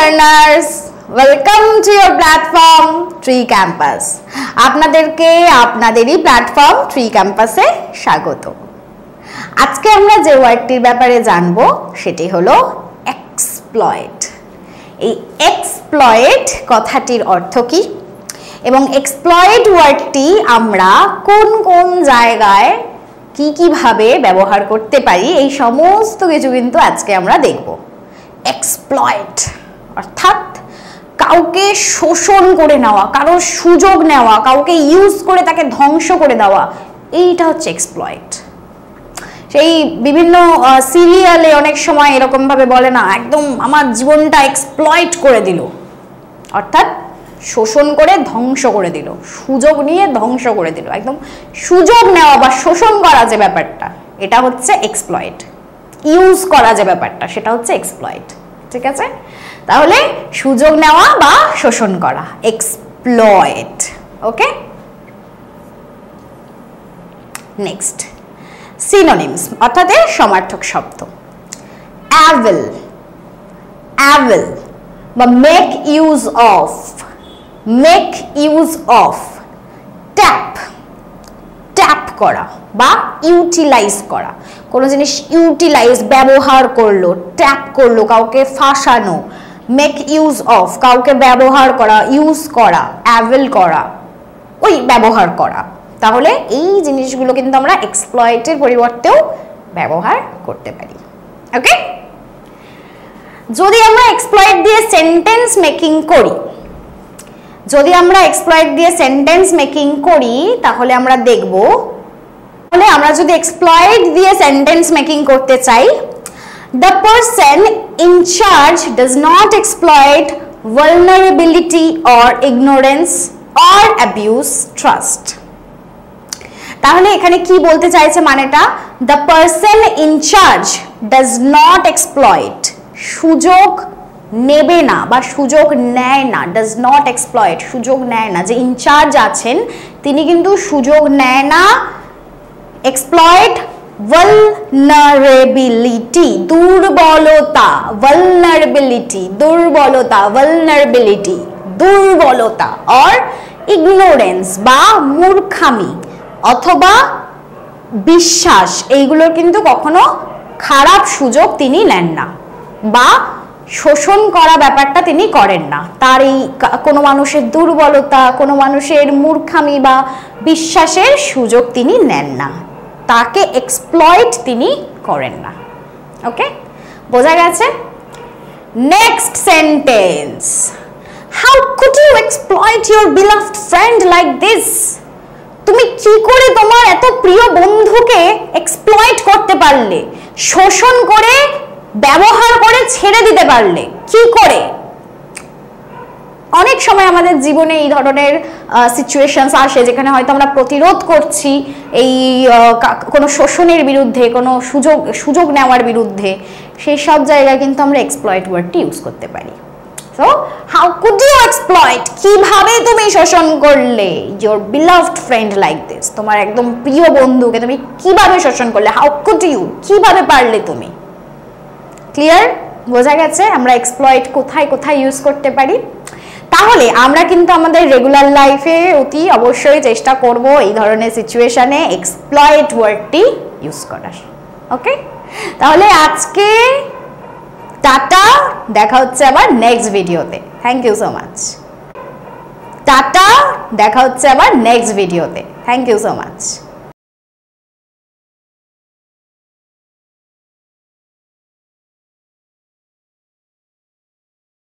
Learners, welcome to your platform tree campus. আপনাদেরকে আপনাদেরই platform tree ক্যাম্পাসে স্বাগত। আজকে আমরা যে ওয়ার্ডটির ব্যাপারে জানবো সেটি হলো এক্সপ্লয়েট। এই এক্সপ্লয়েট কথাটির অর্থ কি এবং এক্সপ্লয়েট ওয়ার্ডটি আমরা কোন কোন জায়গায় কিভাবে ব্যবহার করতে পারি, এই সমস্ত কিছু কিন্তু আজকে আমরা দেখব। এক্সপ্লয়েট অর্থাৎ কাউকে শোষণ করে নেওয়া, কারোর সুযোগ নেওয়া, কাউকে ইউজ করে তাকে ধ্বংস করে দেওয়া, এইটা হচ্ছে এক্সপ্লয়েট। সেই বিভিন্ন সিরিয়ালে অনেক সময় এরকম ভাবে বলে না, একদম আমার জীবনটা এক্সপ্লয়েট করে দিল, অর্থাৎ শোষণ করে ধ্বংস করে দিল, সুযোগ নিয়ে ধ্বংস করে দিল। একদম সুযোগ নেওয়া বা শোষণ করা যে ব্যাপারটা, এটা হচ্ছে এক্সপ্লয়েট। ইউজ করা যে ব্যাপারটা, সেটা হচ্ছে এক্সপ্লয়েট। ঠিক আছে, তাহলে সুযোগ নেওয়া বা শোষণ করা, এক্সপ্লয়েট। ওকে, নেক্সট সিনোনিমস অর্থাৎ এর সমার্থক শব্দ। অ্যাভেল, অ্যাভেল বা make use of, make use of. Tap, tap করা বা ইউটিলাইজ করা, কোনো জিনিস ইউটিলাইজ ব্যবহার করলো, ট্যাপ করলো, কাউকে ফাঁসানো। মেক ইউজ অফ কাউকে ব্যবহার করা, ইউজ করা, অ্যাভেল করা, ওই ব্যবহার করা। তাহলে এই জিনিসগুলো কিন্তু আমরা এক্সপ্লয়েটের পরিবর্তেও ব্যবহার করতে পারি। ওকে, যদি আমরা এক্সপ্লয়েট দিয়ে সেন্টেন্স মেকিং করি, যদি আমরা এক্সপ্লয়েট দিয়ে সেন্টেন্স মেকিং করি তাহলে আমরা দেখব, তাহলে আমরা যদি এক্সপ্লয়েট দিয়ে সেন্টেন্স মেকিং করতে চাই, the person in charge does not exploit vulnerability or ignorance or abuse trust। তাহলে এখানে কি বলতে চাইছে মানেটা, the person in charge does not exploit, সুযোগ নেবে না বা সুযোগ নেয় না, does not exploit সুযোগ নেয় না, যে ইনচার্জ আছেন তিনি কিন্তু সুযোগ নেয় না। exploit vulnerability দুর্বলতা, vulnerability দুর্বলতা, vulnerability দুর্বলতা, or ignorance বা মূর্খামি অথবা বিশ্বাস, এইগুলোর কিন্তু কখনো খারাপ সুযোগ তিনি নেন না বা শোষণ করা ব্যাপারটা তিনি করেন না। তার এই কোনো মানুষের দুর্বলতা, কোনো মানুষের মূর্খামি বা বিশ্বাসের সুযোগ তিনি নেন না, তাকে এক্সপ্লয়েট তিনি করেন না। ওকে, বোঝা গেছে? Next sentence, how could you exploit your beloved friend like this? তুমি কি করে তোমার এত প্রিয় বন্ধুকে এক্সপ্লয়েট করতে পারলে, শোষণ করে ব্যবহার করে ছেড়ে দিতে পারলে, কি করে? অনেক সময় আমাদের জীবনে এই ধরনের সিচুয়েশনস আসে যেখানে হয়তো আমরা প্রতিরোধ করছি এই কোনো শোষণের বিরুদ্ধে, কোনো সুযোগ নেওয়ার বিরুদ্ধে, সেই সব জায়গায় কিন্তু আমরা এক্সপ্লয়েট ওয়ার্ডটি ইউজ করতে পারি। So how could you exploit, কিভাবে তুমি শোষণ করলে your beloved friend like this, তোমার একদম প্রিয় বন্ধুকে তুমি কিভাবে শোষণ করলে, হাউ কুড ইউ, কিভাবে পারলে তুমি। ক্লিয়ার? বোঝা গেছে আমরা এক্সপ্লয়েট কোথায় কোথায় ইউজ করতে পারি। তাহলে আমরা কিন্তু আমাদের রেগুলার লাইফে অতি অবশ্যই চেষ্টা করব এই ধরনের সিচুয়েশনে এক্সপ্লয়েট ওয়ার্ডটি ইউজ করার। ওকে, তাহলে আজকে টাটা, দেখা হচ্ছে আবার নেক্সট ভিডিওতে। Thank you so much. Tata, দেখা হচ্ছে আবার নেক্সট ভিডিওতে। Thank you so much.